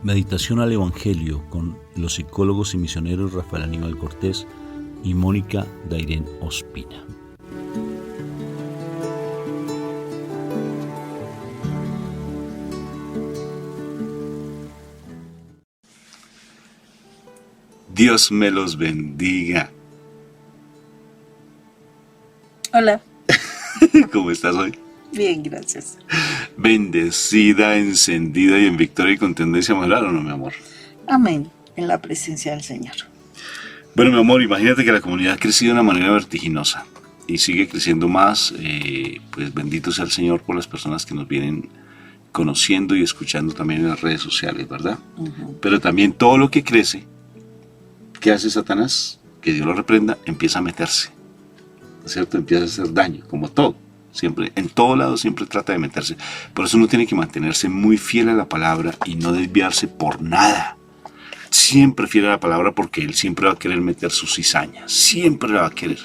Meditación al Evangelio con los psicólogos y misioneros Rafael Aníbal Cortés y Mónica Dairén Ospina. Dios me los bendiga. Hola. ¿Cómo estás hoy? Bien, gracias. Bendecida, encendida y en victoria y con tendencia a mejorar, ¿o no, mi amor? Amén. En la presencia del Señor. Bueno, mi amor, imagínate que la comunidad ha crecido de una manera vertiginosa y sigue creciendo más. Pues bendito sea el Señor por las personas que nos vienen conociendo y escuchando también en las redes sociales, ¿verdad? Pero también todo lo que crece, ¿qué hace Satanás? Que Dios lo reprenda, empieza a meterse, ¿no es cierto? Empieza a hacer daño, como todo. Siempre, en todo lado siempre trata de meterse. Por eso uno tiene que mantenerse muy fiel a la palabra y no desviarse por nada. Siempre fiel a la palabra, porque Él siempre va a querer meter su cizaña. Siempre la va a querer.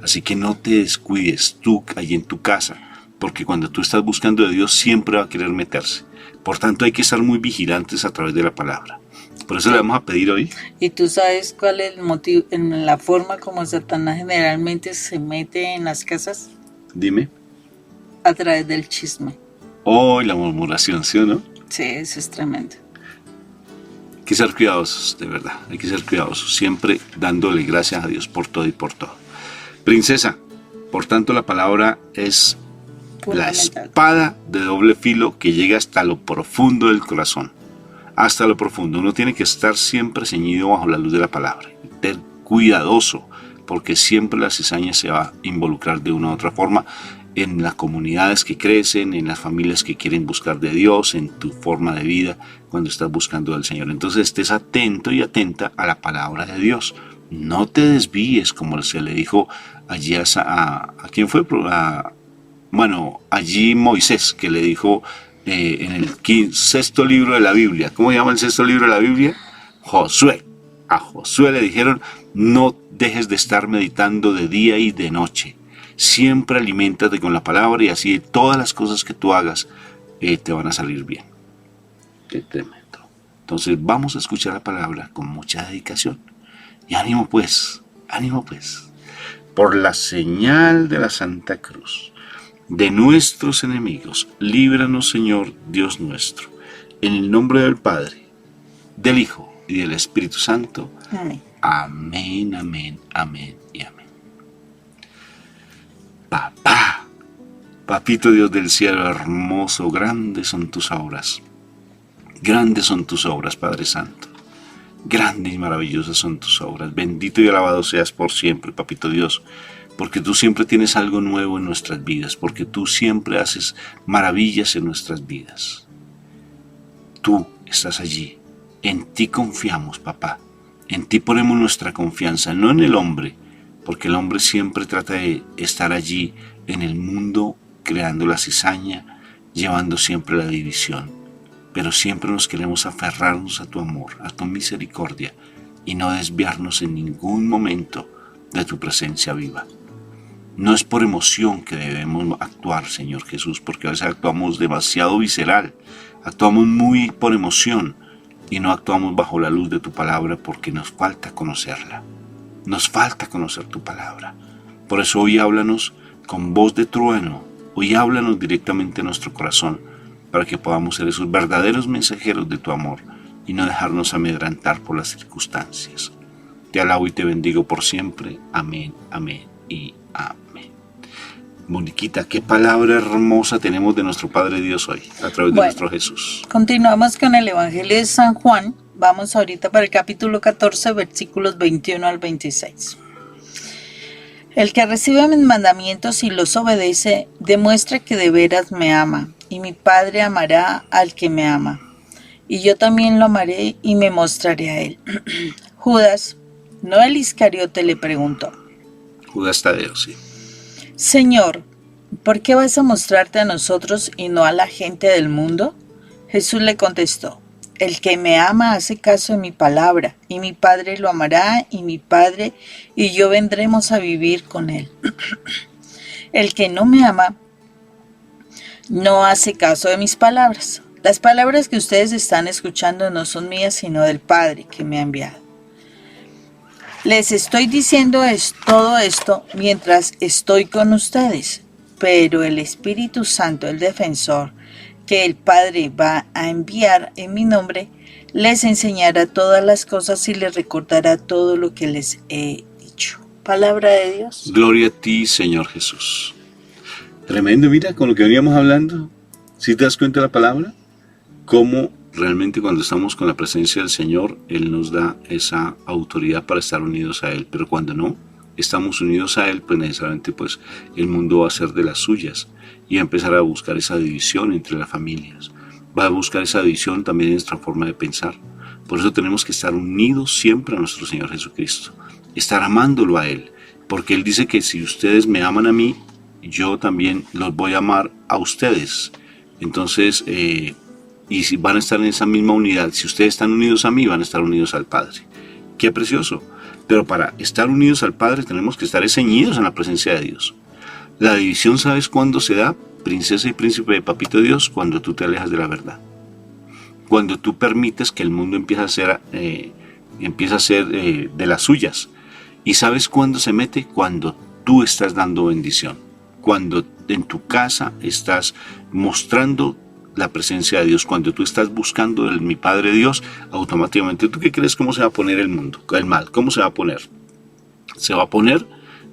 Así que no te descuides tú allí en tu casa, porque cuando tú estás buscando de Dios siempre va a querer meterse. Por tanto hay que estar muy vigilantes a través de la palabra. Por eso le vamos a pedir hoy. ¿Y tú sabes cuál es el motivo, en la forma como Satanás generalmente se mete en las casas? Dime. A través del chisme. Oh, la murmuración, ¿sí o no? Sí, eso es tremendo. Hay que ser cuidadosos, de verdad. Hay que ser cuidadosos. Siempre dándole gracias a Dios por todo y por todo. Princesa, por tanto la palabra es la espada de doble filo que llega hasta lo profundo del corazón. Hasta lo profundo. Uno tiene que estar siempre ceñido bajo la luz de la palabra. Ser cuidadoso, porque siempre la cizaña se va a involucrar de una u otra forma en las comunidades que crecen, en las familias que quieren buscar de Dios, en tu forma de vida cuando estás buscando del Señor. Entonces estés atento y atenta a la palabra de Dios. No te desvíes, como se le dijo allí ¿a quién fue? Allí Moisés, que le dijo en el sexto libro de la Biblia. ¿Cómo se llama el sexto libro de la Biblia? Josué. A Josué le dijeron: no dejes de estar meditando de día y de noche. Siempre aliméntate con la palabra y así todas las cosas que tú hagas te van a salir bien. Qué tremendo. Entonces vamos a escuchar la palabra con mucha dedicación. Y ánimo pues. Por la señal de la Santa Cruz de nuestros enemigos, líbranos, Señor Dios nuestro, en el nombre del Padre, del Hijo y del Espíritu Santo. Amén. Amén, amén, amén y amén. Papá, papito Dios del cielo, hermoso, grandes son tus obras. Grandes son tus obras, Padre Santo. Grandes y maravillosas son tus obras. Bendito y alabado seas por siempre, papito Dios, porque tú siempre tienes algo nuevo en nuestras vidas, porque tú siempre haces maravillas en nuestras vidas. Tú estás allí. En ti confiamos, papá. En ti ponemos nuestra confianza, no en el hombre, porque el hombre siempre trata de estar allí en el mundo, creando la cizaña, llevando siempre la división. Pero siempre nos queremos aferrarnos a tu amor, a tu misericordia, y no desviarnos en ningún momento de tu presencia viva. No es por emoción que debemos actuar, Señor Jesús, porque a veces actuamos demasiado visceral, actuamos muy por emoción y no actuamos bajo la luz de tu palabra porque nos falta conocerla. Nos falta conocer tu palabra. Por eso hoy háblanos con voz de trueno. Hoy háblanos directamente a nuestro corazón para que podamos ser esos verdaderos mensajeros de tu amor y no dejarnos amedrentar por las circunstancias. Te alabo y te bendigo por siempre. Amén, amén y amén. Moniquita, qué palabra hermosa tenemos de nuestro Padre Dios hoy a través de nuestro Jesús. Continuamos con el Evangelio de San Juan. Vamos ahorita para el capítulo 14, versículos 21 al 26. El que recibe mis mandamientos y los obedece, demuestra que de veras me ama, y mi Padre amará al que me ama, y yo también lo amaré y me mostraré a él. Judas, no el Iscariote, le preguntó. Judas Tadeo, sí. Señor, ¿por qué vas a mostrarte a nosotros y no a la gente del mundo? Jesús le contestó: el que me ama hace caso de mi palabra, y mi Padre lo amará, y mi Padre y yo vendremos a vivir con él. El que no me ama no hace caso de mis palabras. Las palabras que ustedes están escuchando no son mías, sino del Padre que me ha enviado. Les estoy diciendo todo esto mientras estoy con ustedes, pero el Espíritu Santo, el defensor, que el Padre va a enviar en mi nombre, les enseñará todas las cosas y les recordará todo lo que les he dicho. Palabra de Dios. Gloria a ti, Señor Jesús. Tremendo, mira, con lo que veníamos hablando. ¿Sí te das cuenta de la palabra? Cómo realmente cuando estamos con la presencia del Señor, Él nos da esa autoridad para estar unidos a Él. Pero cuando no estamos unidos a Él, pues necesariamente pues, el mundo va a ser de las suyas y va a empezar a buscar esa división entre las familias. Va a buscar esa división también en nuestra forma de pensar. Por eso tenemos que estar unidos siempre a nuestro Señor Jesucristo. Estar amándolo a Él. Porque Él dice que si ustedes me aman a mí, yo también los voy a amar a ustedes. Entonces, y si van a estar en esa misma unidad, si ustedes están unidos a mí, van a estar unidos al Padre. ¡Qué precioso! Pero para estar unidos al Padre tenemos que estar ceñidos en la presencia de Dios. La división, ¿sabes cuándo se da? Princesa y príncipe de Papito Dios, cuando tú te alejas de la verdad. Cuando tú permites que el mundo empiece a ser de las suyas. ¿Y sabes cuándo se mete? Cuando tú estás dando bendición. Cuando en tu casa estás mostrando la presencia de Dios, cuando tú estás buscando mi Padre Dios, automáticamente, ¿tú qué crees cómo se va a poner el mundo, el mal? ¿Cómo se va a poner? Se va a poner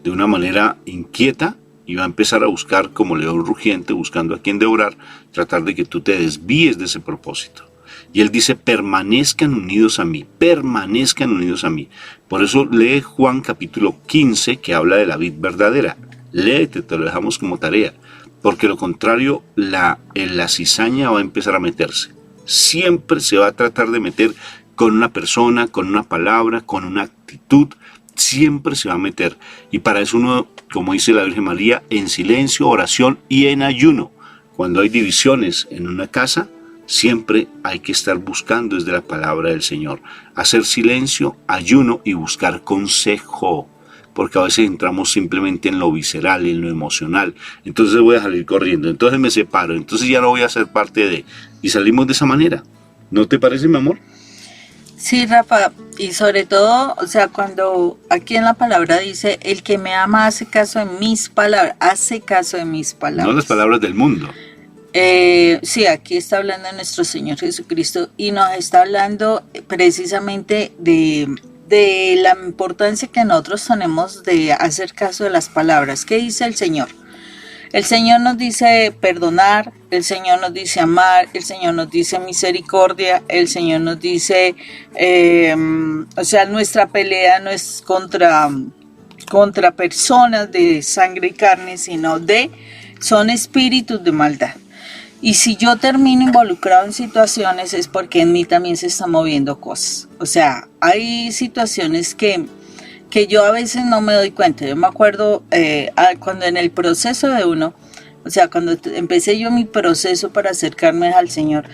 de una manera inquieta y va a empezar a buscar como león rugiente, buscando a quien devorar, tratar de que tú te desvíes de ese propósito. Y Él dice, permanezcan unidos a mí, permanezcan unidos a mí. Por eso lee Juan capítulo 15, que habla de la vid verdadera. Léete, te lo dejamos como tarea. Porque lo contrario, la cizaña va a empezar a meterse. Siempre se va a tratar de meter con una persona, con una palabra, con una actitud. Siempre se va a meter. Y para eso uno, como dice la Virgen María, en silencio, oración y en ayuno. Cuando hay divisiones en una casa, siempre hay que estar buscando desde la palabra del Señor. Hacer silencio, ayuno y buscar consejo. Porque a veces entramos simplemente en lo visceral, en lo emocional. Entonces voy a salir corriendo, entonces me separo, entonces ya no voy a ser parte de... Y salimos de esa manera. ¿No te parece, mi amor? Sí, Rafa, y sobre todo, o sea, cuando aquí en la palabra dice, el que me ama hace caso de mis palabras, hace caso de mis palabras. No las palabras del mundo. Sí, aquí está hablando de nuestro Señor Jesucristo y nos está hablando precisamente de la importancia que nosotros tenemos de hacer caso de las palabras. ¿Qué dice el Señor? El Señor nos dice perdonar, el Señor nos dice amar, el Señor nos dice misericordia, el Señor nos dice, o sea, nuestra pelea no es contra personas de sangre y carne, sino son espíritus de maldad. Y si yo termino involucrado en situaciones es porque en mí también se están moviendo cosas. O sea, hay situaciones que yo a veces no me doy cuenta. Yo me acuerdo cuando en el proceso de uno, o sea, cuando empecé yo mi proceso para acercarme al Señor,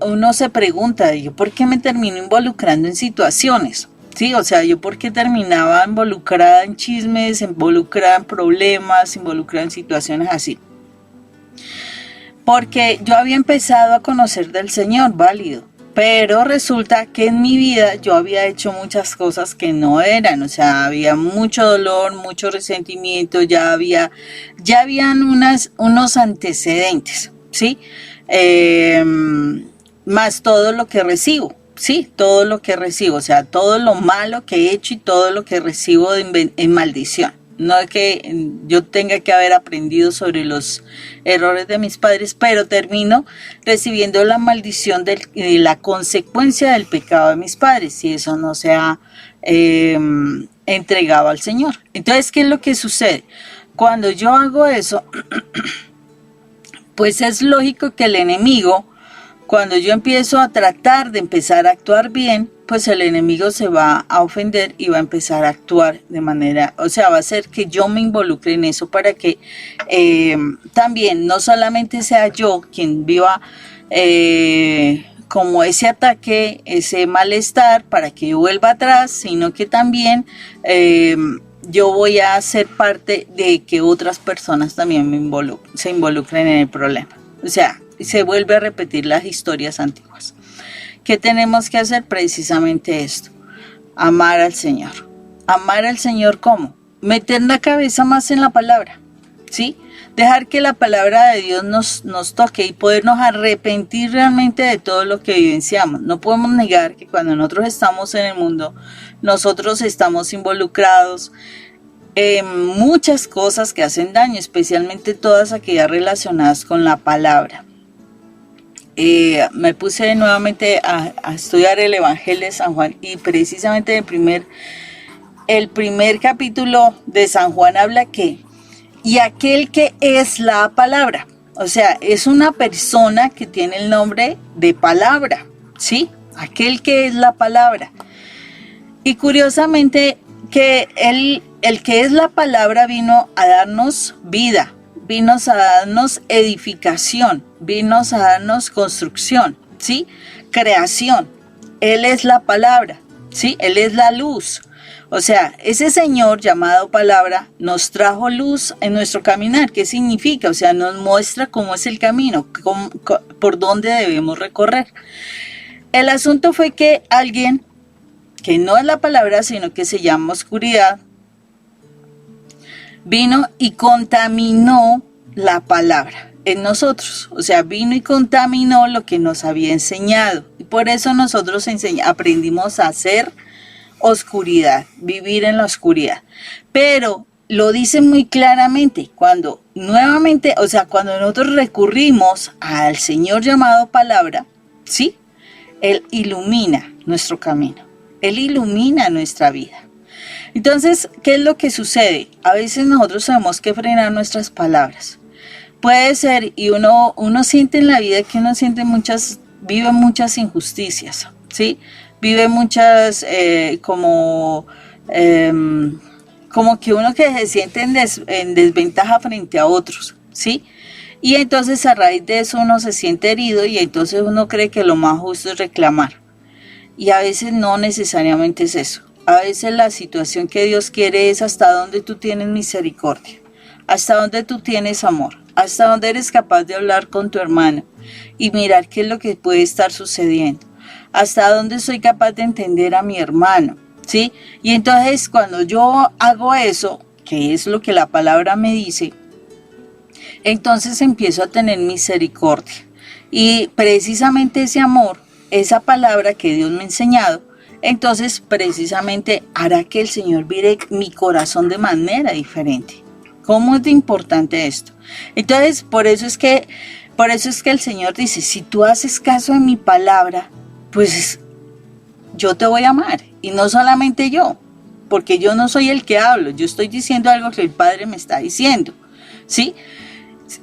uno se pregunta, yo, ¿por qué me termino involucrando en situaciones? Sí, o sea, yo por qué terminaba involucrada en chismes, involucrada en problemas, involucrada en situaciones así. Porque yo había empezado a conocer del Señor, válido, pero resulta que en mi vida yo había hecho muchas cosas que no eran, o sea, había mucho dolor, mucho resentimiento, ya habían unos antecedentes, ¿sí? Más todo lo que recibo, ¿sí? Todo lo que recibo, o sea, todo lo malo que he hecho y todo lo que recibo en maldición. No es que yo tenga que haber aprendido sobre los errores de mis padres, pero termino recibiendo la maldición de la consecuencia del pecado de mis padres, si eso no se ha entregado al Señor. Entonces, ¿qué es lo que sucede? Cuando yo hago eso, pues es lógico que el enemigo, cuando yo empiezo a tratar de empezar a actuar bien, pues el enemigo se va a ofender y va a empezar a actuar de manera, o sea, va a hacer que yo me involucre en eso para que también no solamente sea yo quien viva como ese ataque, ese malestar para que yo vuelva atrás, sino que también yo voy a ser parte de que otras personas también se involucren en el problema. O sea, se vuelve a repetir las historias antiguas. ¿Qué tenemos que hacer? Precisamente esto, amar al Señor. ¿Amar al Señor cómo? Meter la cabeza más en la palabra, ¿sí? Dejar que la palabra de Dios nos toque y podernos arrepentir realmente de todo lo que vivenciamos. No podemos negar que cuando nosotros estamos en el mundo, nosotros estamos involucrados en muchas cosas que hacen daño, especialmente todas aquellas relacionadas con la palabra. Me puse nuevamente a estudiar el Evangelio de San Juan y precisamente el primer capítulo de San Juan habla que y aquel que es la palabra, o sea, es una persona que tiene el nombre de palabra, ¿sí? Aquel que es la palabra. Y curiosamente que el que es la palabra vino a darnos vida, vino a darnos edificación, vino a darnos construcción, ¿sí? Creación. Él es la palabra, ¿sí? Él es la luz. O sea, ese Señor llamado palabra nos trajo luz en nuestro caminar. ¿Qué significa? O sea, nos muestra cómo es el camino, por dónde debemos recorrer. El asunto fue que alguien, que no es la palabra, sino que se llama oscuridad, vino y contaminó la palabra en nosotros. O sea, vino y contaminó lo que nos había enseñado. Y por eso nosotros aprendimos a hacer oscuridad, vivir en la oscuridad. Pero lo dice muy claramente, cuando nuevamente, o sea, cuando nosotros recurrimos al Señor llamado palabra, ¿sí? Él ilumina nuestro camino, Él ilumina nuestra vida. Entonces, ¿qué es lo que sucede? A veces nosotros tenemos que frenar nuestras palabras. Puede ser, y uno siente en la vida que vive muchas injusticias, ¿sí? Vive muchas, como que uno que se siente en desventaja frente a otros, ¿sí? Y entonces a raíz de eso uno se siente herido y entonces uno cree que lo más justo es reclamar. Y a veces no necesariamente es eso. A veces la situación que Dios quiere es hasta donde tú tienes misericordia, hasta donde tú tienes amor, hasta donde eres capaz de hablar con tu hermano y mirar qué es lo que puede estar sucediendo. Hasta dónde soy capaz de entender a mi hermano, ¿sí? Y entonces cuando yo hago eso, que es lo que la palabra me dice, entonces empiezo a tener misericordia. Y precisamente ese amor, esa palabra que Dios me ha enseñado, entonces precisamente hará que el Señor mire mi corazón de manera diferente. ¿Cómo es de importante esto? Entonces, por eso es que el Señor dice, si tú haces caso de mi palabra, pues yo te voy a amar. Y no solamente yo, porque yo no soy el que hablo, yo estoy diciendo algo que el Padre me está diciendo, ¿sí?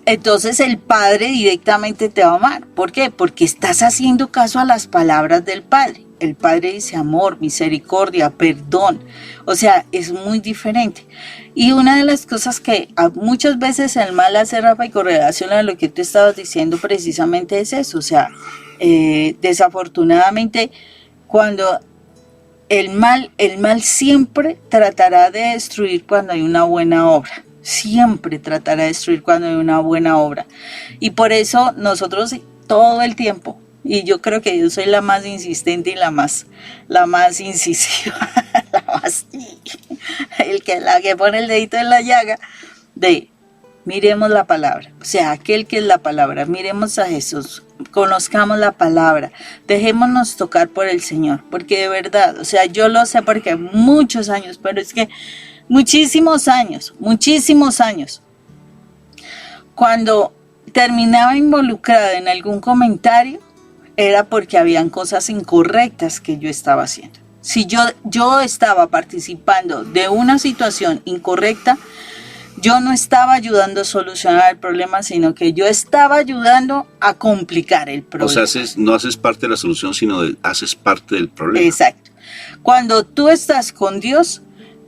Entonces el Padre directamente te va a amar. ¿Por qué? Porque estás haciendo caso a las palabras del Padre. El Padre dice amor, misericordia, perdón. O sea, es muy diferente. Y una de las cosas que muchas veces el mal hace, Rafa, y con relación a lo que tú estabas diciendo precisamente es eso. O sea, desafortunadamente, cuando el mal siempre tratará de destruir cuando hay una buena obra. Siempre tratará de destruir cuando hay una buena obra. Y por eso nosotros todo el tiempo, y yo creo que yo soy la más insistente y la más incisiva, la que pone el dedito en la llaga, de miremos la palabra. O sea, aquel que es la palabra, miremos a Jesús, conozcamos la palabra, dejémonos tocar por el Señor, porque de verdad, o sea, yo lo sé porque muchos años, pero es que muchísimos años, cuando terminaba involucrada en algún comentario, era porque habían cosas incorrectas que yo estaba haciendo. Si yo estaba participando de una situación incorrecta, yo no estaba ayudando a solucionar el problema, sino que yo estaba ayudando a complicar el problema. O sea, no haces parte de la solución, sino haces parte del problema. Exacto. Cuando tú estás con Dios,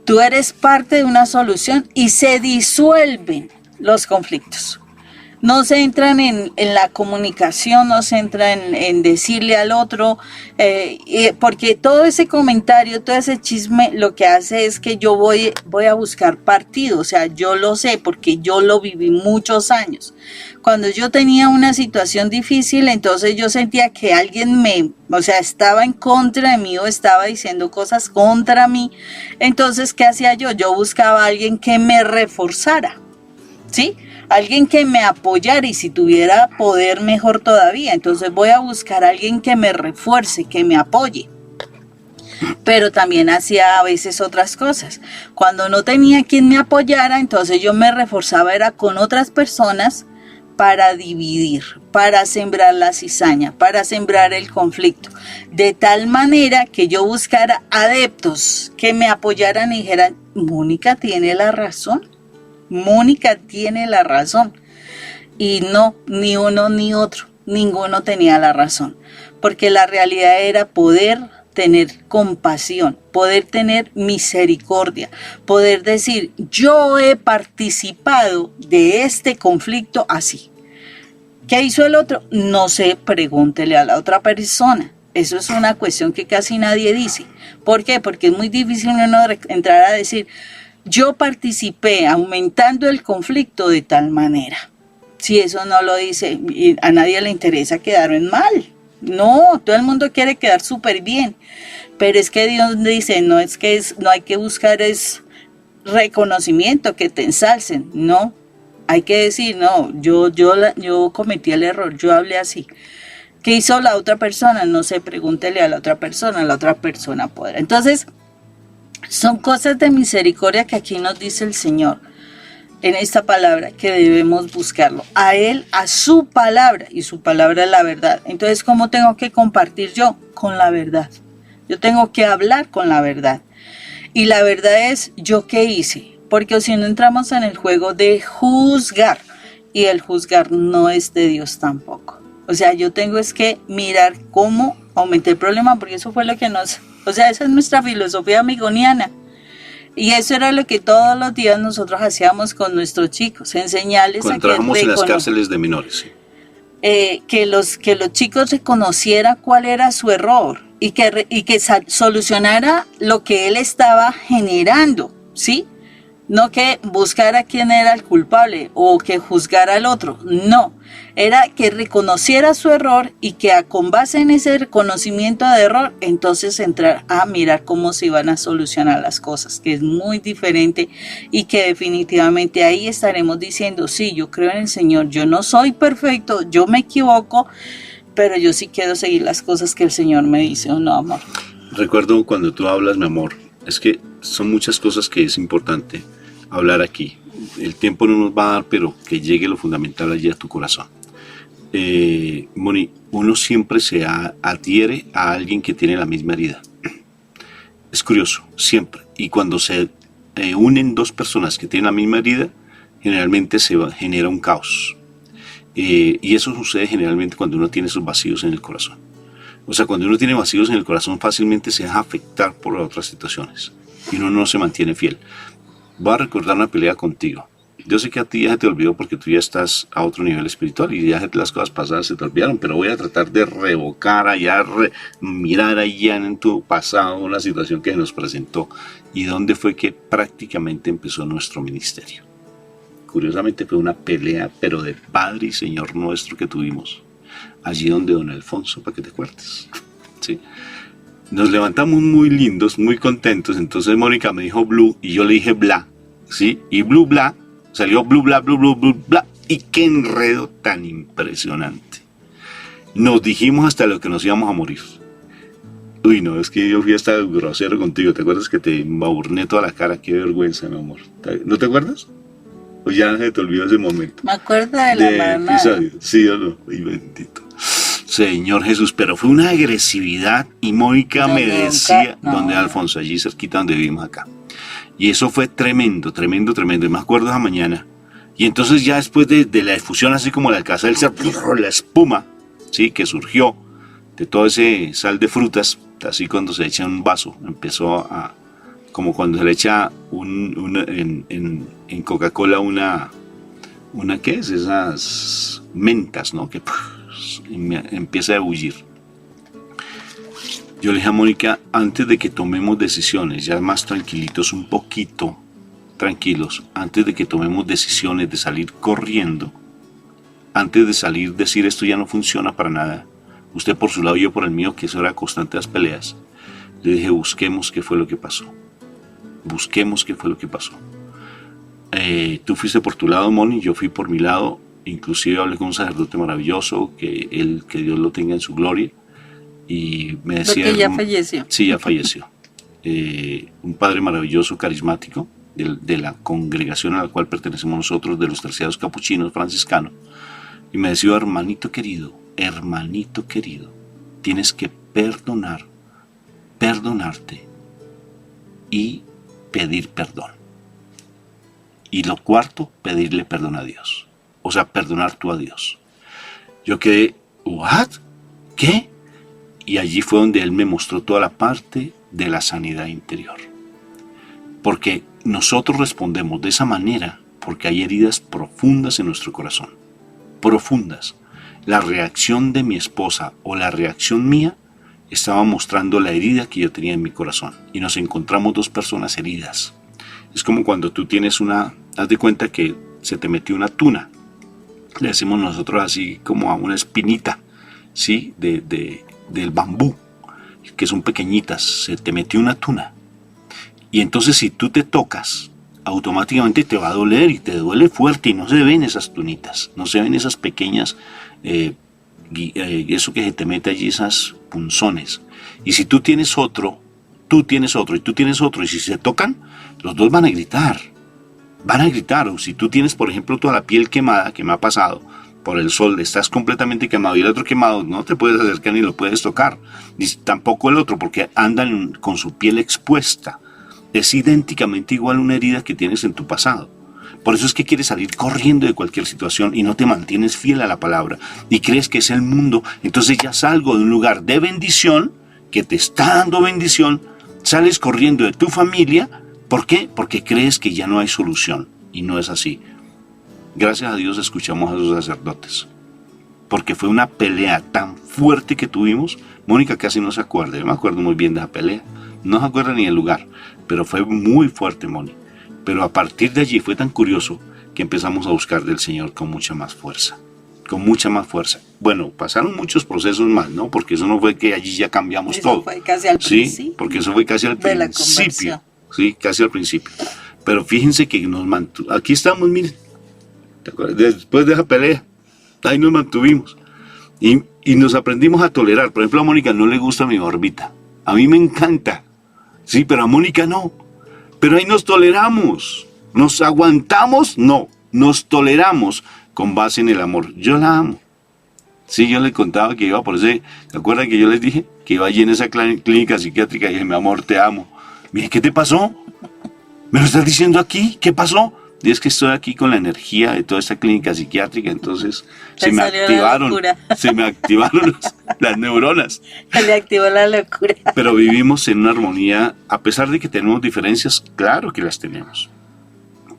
tú eres parte de una solución y se disuelven los conflictos. no se entran en la comunicación, no se entra en decirle al otro, porque todo ese comentario, todo ese chisme, lo que hace es que yo voy a buscar partido, o sea, yo lo sé porque yo lo viví muchos años. Cuando yo tenía una situación difícil, entonces yo sentía que alguien estaba en contra de mí o estaba diciendo cosas contra mí. Entonces, ¿qué hacía yo? Yo buscaba a alguien que me reforzara, ¿sí? Alguien que me apoyara, y si tuviera poder, mejor todavía. Entonces voy a buscar a alguien que me refuerce, que me apoye. Pero también hacía a veces otras cosas. Cuando no tenía quien me apoyara, entonces yo me reforzaba era con otras personas para dividir, para sembrar la cizaña, para sembrar el conflicto, de tal manera que yo buscara adeptos que me apoyaran y dijeran, Mónica tiene la razón, Mónica tiene la razón. Y no, ni uno ni otro, ninguno tenía la razón, porque la realidad era poder tener compasión, poder tener misericordia, poder decir, yo he participado de este conflicto así. ¿Qué hizo el otro? No sé, pregúntele a la otra persona. Eso es una cuestión que casi nadie dice. ¿Por qué? Porque es muy difícil uno entrar a decir, yo participé aumentando el conflicto de tal manera. Si eso no lo dice, a nadie le interesa quedar en mal. No, todo el mundo quiere quedar súper bien, pero es que Dios dice, no hay que buscar es reconocimiento, que te ensalcen, no, hay que decir, no, yo cometí el error, yo hablé así. ¿Qué hizo la otra persona? No sé, pregúntele a la otra persona podrá. Entonces, son cosas de misericordia que aquí nos dice el Señor en esta palabra, que debemos buscarlo a Él, a su palabra, y su palabra es la verdad. Entonces, ¿cómo tengo que compartir yo? Con la verdad. Yo tengo que hablar con la verdad. Y la verdad es, ¿yo qué hice? Porque si no entramos en el juego de juzgar, y el juzgar no es de Dios tampoco. O sea, yo tengo es que mirar cómo aumentar el problema, porque eso fue lo que esa es nuestra filosofía amigoniana. Y eso era lo que todos los días nosotros hacíamos con nuestros chicos, enseñarles a que trabajamos en las cárceles de menores. Sí. Que los chicos reconocieran cuál era su error y que solucionara lo que él estaba generando, ¿sí? No que buscara quién era el culpable o que juzgara al otro, no. Era que reconociera su error y que con base en ese reconocimiento de error, entonces entrar a mirar cómo se iban a solucionar las cosas, que es muy diferente y que definitivamente ahí estaremos diciendo, sí, yo creo en el Señor, yo no soy perfecto, yo me equivoco, pero yo sí quiero seguir las cosas que el Señor me dice, ¿o no, amor? Recuerdo cuando tú hablas, mi amor, es que son muchas cosas que es importante hablar aquí. El tiempo no nos va a dar, pero que llegue lo fundamental allí a tu corazón. Moni, uno siempre se adhiere a alguien que tiene la misma herida. Es curioso, siempre. Y cuando se unen dos personas que tienen la misma herida, generalmente genera un caos. Y eso sucede generalmente cuando uno tiene esos vacíos en el corazón. O sea, cuando uno tiene vacíos en el corazón, fácilmente se deja afectar por otras situaciones. Y uno no se mantiene fiel. Voy a recordar una pelea contigo. Yo sé que a ti ya se te olvidó porque tú ya estás a otro nivel espiritual y ya las cosas pasadas se te olvidaron, pero voy a tratar de revocar allá, mirar allá en tu pasado una situación que se nos presentó y dónde fue que prácticamente empezó nuestro ministerio. Curiosamente fue una pelea, pero de Padre y Señor nuestro que tuvimos, allí donde don Alfonso, para que te acuerdes. ¿Sí? Nos levantamos muy lindos, muy contentos, entonces Mónica me dijo Blue y yo le dije Bla, ¿sí? Y Blue Bla, salió Blue Bla, Blue Blue Blue Bla, y qué enredo tan impresionante. Nos dijimos hasta lo que nos íbamos a morir. Uy, no, es que yo fui hasta grosero contigo, ¿te acuerdas que te embaurné toda la cara? Qué vergüenza, mi amor. ¿No te acuerdas? ¿O ya se te olvidó ese momento? Me acuerdo de la mamá. Sí o no, ay bendito. Señor Jesús, pero fue una agresividad y Mónica me decía, donde Alfonso, allí cerquita donde vivimos acá. Y eso fue tremendo, tremendo, tremendo. Y me acuerdo esa mañana. Y entonces ya después de la difusión, así como la casa del ser, la espuma, ¿sí? Que surgió de todo ese sal de frutas, así cuando se echa un vaso, empezó a, como cuando se le echa en Coca-Cola ¿qué es? Esas mentas, ¿no? Que empieza a ebullir. Yo le dije a Mónica, antes de que tomemos decisiones, ya más tranquilitos, un poquito tranquilos, antes de que tomemos decisiones de salir corriendo, antes de salir decir esto ya no funciona para nada, usted por su lado y yo por el mío, que eso era constante las peleas, le dije, busquemos qué fue lo que pasó. Busquemos qué fue lo que pasó. Tú fuiste por tu lado, Moni, yo fui por mi lado, inclusive hablé con un sacerdote maravilloso, que Dios lo tenga en su gloria, y me decía... Porque ya falleció. Sí, ya falleció. Un padre maravilloso, carismático, de la congregación a la cual pertenecemos nosotros, de los terciados capuchinos franciscanos, y me decía, hermanito querido, tienes que perdonarte y pedir perdón. Y lo cuarto, pedirle perdón a Dios. O sea, perdonar tú a Dios. Yo quedé, ¿what? ¿Qué? Y allí fue donde él me mostró toda la parte de la sanidad interior. Porque nosotros respondemos de esa manera porque hay heridas profundas en nuestro corazón. Profundas. La reacción de mi esposa o la reacción mía estaba mostrando la herida que yo tenía en mi corazón. Y nos encontramos dos personas heridas. Es como cuando tú tienes haz de cuenta que se te metió una tuna. Le decimos nosotros así como a una espinita, ¿sí? Del bambú, que son pequeñitas, se te metió una tuna. Y entonces si tú te tocas, automáticamente te va a doler y te duele fuerte y no se ven esas tunitas, no se ven esas pequeñas, eso que se te mete allí, esas punzones. Y si tú tienes otro, y si se tocan, los dos van a gritar, o si tú tienes, por ejemplo, toda la piel quemada, que me ha pasado, por el sol, estás completamente quemado y el otro quemado, no te puedes acercar ni lo puedes tocar, ni tampoco el otro, porque andan con su piel expuesta. Es idénticamente igual una herida que tienes en tu pasado. Por eso es que quieres salir corriendo de cualquier situación y no te mantienes fiel a la palabra y crees que es el mundo. Entonces ya salgo de un lugar de bendición, que te está dando bendición, sales corriendo de tu familia. ¿Por qué? Porque crees que ya no hay solución y no es así. Gracias a Dios escuchamos a esos sacerdotes, porque fue una pelea tan fuerte que tuvimos. Mónica casi no se acuerda, yo me acuerdo muy bien de esa pelea, no se acuerda ni del lugar, pero fue muy fuerte, Moni. Pero a partir de allí fue tan curioso que empezamos a buscar del Señor con mucha más fuerza. Bueno, pasaron muchos procesos más, ¿no? Porque eso no fue que allí ya cambiamos eso todo. Fue casi al principio. Sí, porque eso fue casi al principio. Sí, casi al principio. Pero fíjense que nos mantuvo. Aquí estamos, miren. Después de esa pelea, ahí nos mantuvimos. Y nos aprendimos a tolerar. Por ejemplo, a Mónica no le gusta mi barbita. A mí me encanta. Sí, pero a Mónica no. Pero ahí nos toleramos. ¿Nos aguantamos? No. Nos toleramos con base en el amor. Yo la amo. Sí, yo le contaba que iba por ese... ¿Se acuerdan que yo les dije? Que iba allí en esa clínica psiquiátrica y dije, mi amor, te amo. Mire, ¿qué te pasó? ¿Me lo estás diciendo aquí? ¿Qué pasó? Y es que estoy aquí con la energía de toda esta clínica psiquiátrica, entonces se me activaron las neuronas. Se le activó la locura. Pero vivimos en una armonía, a pesar de que tenemos diferencias, claro que las tenemos.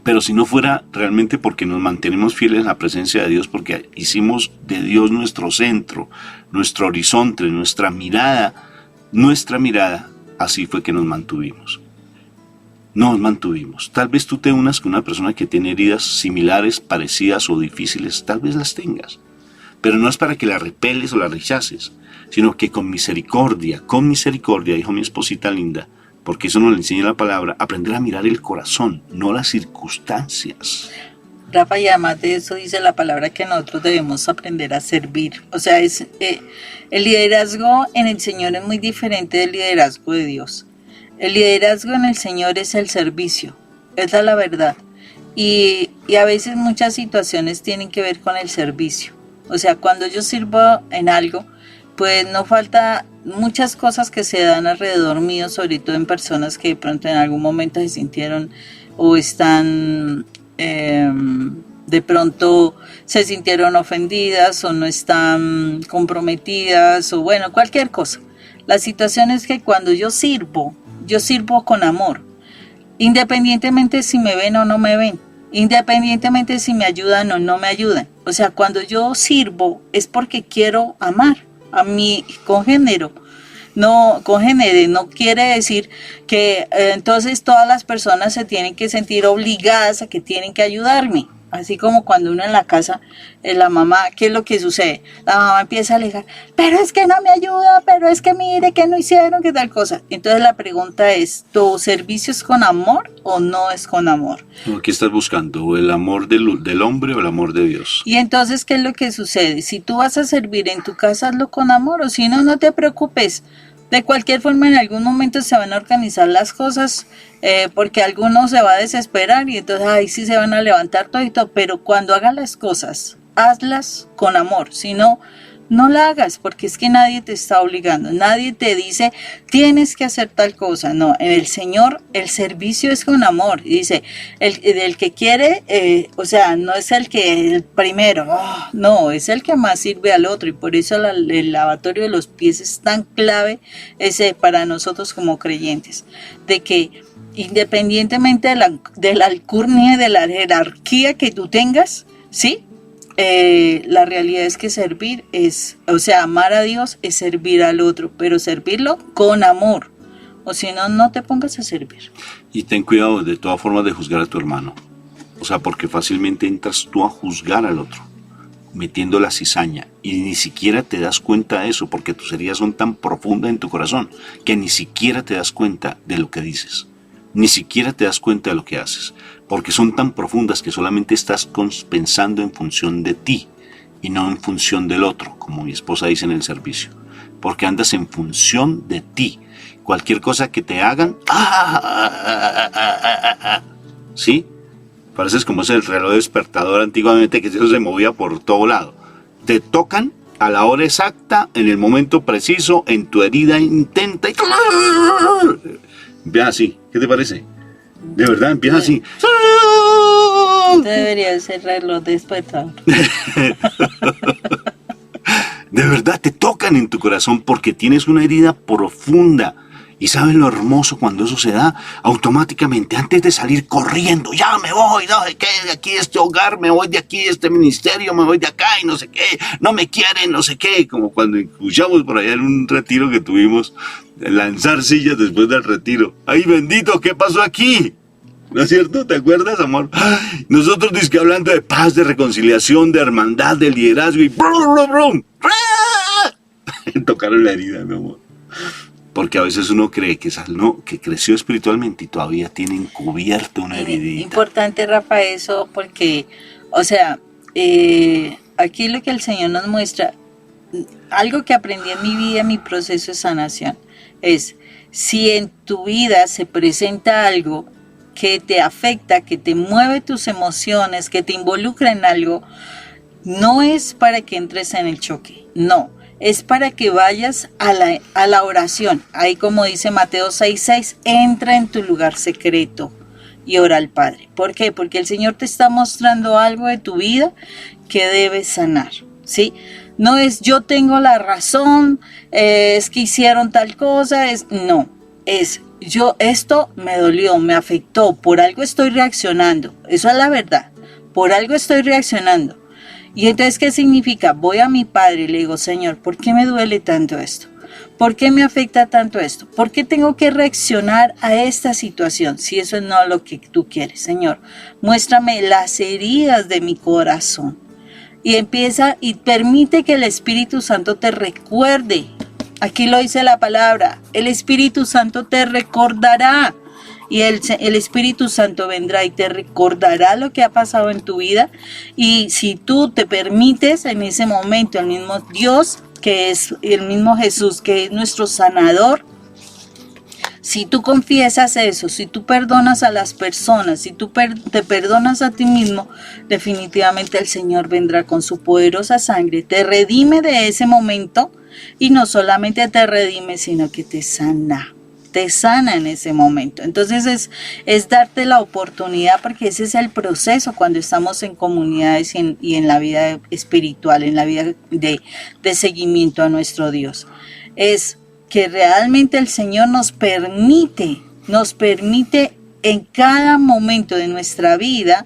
Pero si no fuera realmente porque nos mantenemos fieles a la presencia de Dios, porque hicimos de Dios nuestro centro, nuestro horizonte, nuestra mirada, así fue que nos mantuvimos. Tal vez tú te unas con una persona que tiene heridas similares, parecidas o difíciles, tal vez las tengas. Pero no es para que la repeles o la rechaces, sino que con misericordia, dijo mi esposita linda, porque eso nos le enseña la palabra, aprender a mirar el corazón, no las circunstancias. Rafa, y además de eso dice la palabra que nosotros debemos aprender a servir. O sea, el liderazgo en el Señor es muy diferente del liderazgo de Dios. El liderazgo en el Señor es el servicio, esa es la verdad. Y a veces muchas situaciones tienen que ver con el servicio. O sea, cuando yo sirvo en algo, pues no falta muchas cosas que se dan alrededor mío, sobre todo en personas que de pronto en algún momento se sintieron o están, de pronto se sintieron ofendidas o no están comprometidas o bueno, cualquier cosa. La situación es que cuando yo sirvo con amor, independientemente si me ven o no me ven. independientemente si me ayudan o no me ayudan. O sea, cuando yo sirvo es porque quiero amar a mi congénero. No, congénere, no quiere decir que entonces todas las personas se tienen que sentir obligadas a que tienen que ayudarme. Así como cuando uno en la casa, la mamá, ¿qué es lo que sucede? La mamá empieza a alegar, pero es que no me ayuda, pero es que mire que no hicieron, que tal cosa. Entonces la pregunta es, ¿tu servicio es con amor o no es con amor? ¿Qué estás buscando? ¿El amor del hombre o el amor de Dios? Y entonces, ¿qué es lo que sucede? Si tú vas a servir en tu casa, hazlo con amor, o si no, no te preocupes. De cualquier forma, en algún momento se van a organizar las cosas, porque alguno se va a desesperar y entonces ahí sí se van a levantar todo y todo, pero cuando hagas las cosas, hazlas con amor, si no, no la hagas, porque es que nadie te está obligando, nadie te dice, tienes que hacer tal cosa, no, en el Señor el servicio es con amor, y dice, el que quiere, o sea, no es el primero, no, es el que más sirve al otro, y por eso el lavatorio de los pies es tan clave para nosotros como creyentes, de que independientemente de la alcurnia, de la jerarquía que tú tengas, ¿sí? La realidad es que servir es, o sea, amar a Dios es servir al otro, pero servirlo con amor, o si no, no te pongas a servir. Y ten cuidado de todas formas de juzgar a tu hermano, o sea, porque fácilmente entras tú a juzgar al otro, metiendo la cizaña, y ni siquiera te das cuenta de eso, porque tus heridas son tan profundas en tu corazón, que ni siquiera te das cuenta de lo que dices. Ni siquiera te das cuenta de lo que haces, porque son tan profundas que solamente estás pensando en función de ti y no en función del otro, como mi esposa dice en el servicio, porque andas en función de ti. Cualquier cosa que te hagan, ¿sí? Pareces como ese reloj despertador antiguamente que eso se movía por todo lado. Te tocan a la hora exacta, en el momento preciso, en tu herida intenta y... Empieza así, ¿qué te parece? De verdad, empieza así. Debería ser reloj despertador. De verdad, te tocan en tu corazón porque tienes una herida profunda. Y sabes lo hermoso cuando eso se da, automáticamente, antes de salir corriendo, ya me voy, no sé qué, de aquí de este hogar, me voy de aquí de este ministerio, me voy de acá y no sé qué, no me quieren, no sé qué, como cuando escuchamos por allá en un retiro que tuvimos, lanzar sillas después del retiro. ¡Ay, bendito! ¿Qué pasó aquí? ¿No es cierto? ¿Te acuerdas, amor? Nosotros dizque hablando de paz, de reconciliación, de hermandad, de liderazgo y... ¡brum! Tocaron la herida, mi amor. Porque a veces uno cree que creció espiritualmente y todavía tiene encubierto una heridita. Importante, Rafa, eso, porque, o sea, aquí lo que el Señor nos muestra, algo que aprendí en mi vida, en mi proceso de sanación, es si en tu vida se presenta algo que te afecta, que te mueve tus emociones, que te involucra en algo, no es para que entres en el choque, no. Es para que vayas a la oración. Ahí como dice Mateo 6:6, entra en tu lugar secreto y ora al Padre. ¿Por qué? Porque el Señor te está mostrando algo de tu vida que debes sanar, ¿sí? No es yo tengo la razón, es que hicieron tal cosa, no, es yo esto me dolió, me afectó, por algo estoy reaccionando, eso es la verdad, por algo estoy reaccionando. Y entonces, ¿qué significa? Voy a mi Padre y le digo, Señor, ¿por qué me duele tanto esto? ¿Por qué me afecta tanto esto? ¿Por qué tengo que reaccionar a esta situación si eso no es lo que tú quieres, Señor? Muéstrame las heridas de mi corazón. Y empieza y permite que el Espíritu Santo te recuerde. Aquí lo dice la palabra, el Espíritu Santo te recordará. Y el Espíritu Santo vendrá y te recordará lo que ha pasado en tu vida. Y si tú te permites en ese momento, el mismo Dios, que es el mismo Jesús, que es nuestro sanador, si tú confiesas eso, si tú perdonas a las personas, si tú te perdonas a ti mismo, definitivamente el Señor vendrá con su poderosa sangre, te redime de ese momento y no solamente te redime, sino que te sana en ese momento. Entonces es darte la oportunidad, porque ese es el proceso cuando estamos en comunidades y en la vida espiritual, en la vida de seguimiento a nuestro Dios. Es que realmente el Señor nos permite en cada momento de nuestra vida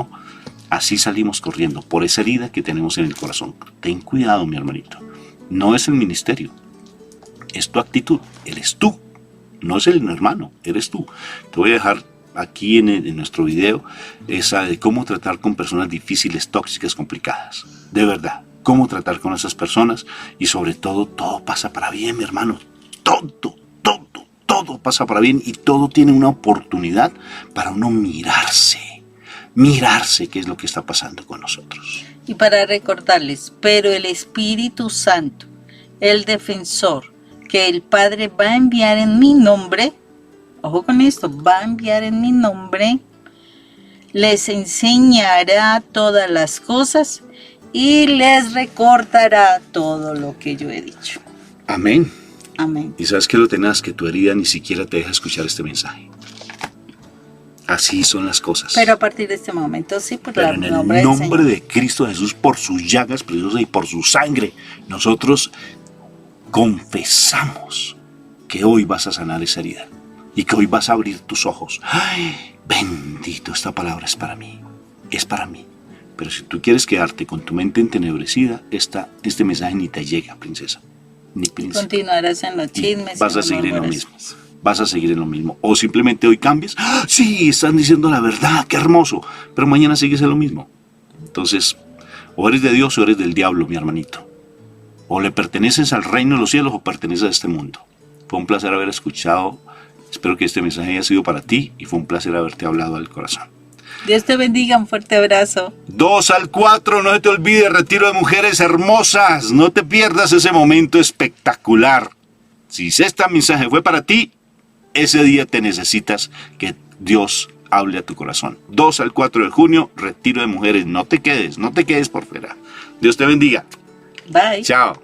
no. Así salimos corriendo por esa herida que tenemos en el corazón. Ten cuidado, mi hermanito. No es el ministerio, es tu actitud, eres tú. No es el hermano, eres tú. Te voy a dejar aquí en nuestro video esa de cómo tratar con personas difíciles, tóxicas, complicadas. De verdad, cómo tratar con esas personas y sobre todo, todo pasa para bien, mi hermano. Todo pasa para bien y todo tiene una oportunidad para uno mirarse qué es lo que está pasando con nosotros. Y para recordarles, pero el Espíritu Santo, el defensor, que el Padre va a enviar en mi nombre, ojo con esto, va a enviar en mi nombre, les enseñará todas las cosas y les recordará todo lo que yo he dicho. Amén. Amén. Y sabes que lo tenaz, que tu herida ni siquiera te deja escuchar este mensaje. Así son las cosas. Pero a partir de este momento sí, por Pero el en nombre el del nombre Señor. de Cristo Jesús, por sus llagas preciosas y por su sangre, nosotros confesamos que hoy vas a sanar esa herida y que hoy vas a abrir tus ojos. ¡Ay! Bendito, esta palabra es para mí. Es para mí. Pero si tú quieres quedarte con tu mente entenebrecida, este mensaje ni te llega, princesa. Ni príncipe. Continuarás en los Y chismes. vas en a seguir en lo murmuraciones. mismo. Vas a seguir en lo mismo. O simplemente hoy cambias. ¡Ah! Sí, están diciendo la verdad, qué hermoso. Pero mañana sigues en lo mismo. Entonces, o eres de Dios o eres del diablo, mi hermanito. O le perteneces al reino de los cielos o perteneces a este mundo. Fue un placer haber escuchado. Espero que este mensaje haya sido para ti y fue un placer haberte hablado al corazón. Dios te bendiga, un fuerte abrazo. 2 al 4, no se te olvide, retiro de mujeres hermosas. No te pierdas ese momento espectacular. Si este mensaje fue para ti, ese día te necesitas que Dios hable a tu corazón. 2 al 4 de junio, retiro de mujeres. No te quedes por fuera. Dios te bendiga. Bye. Chao.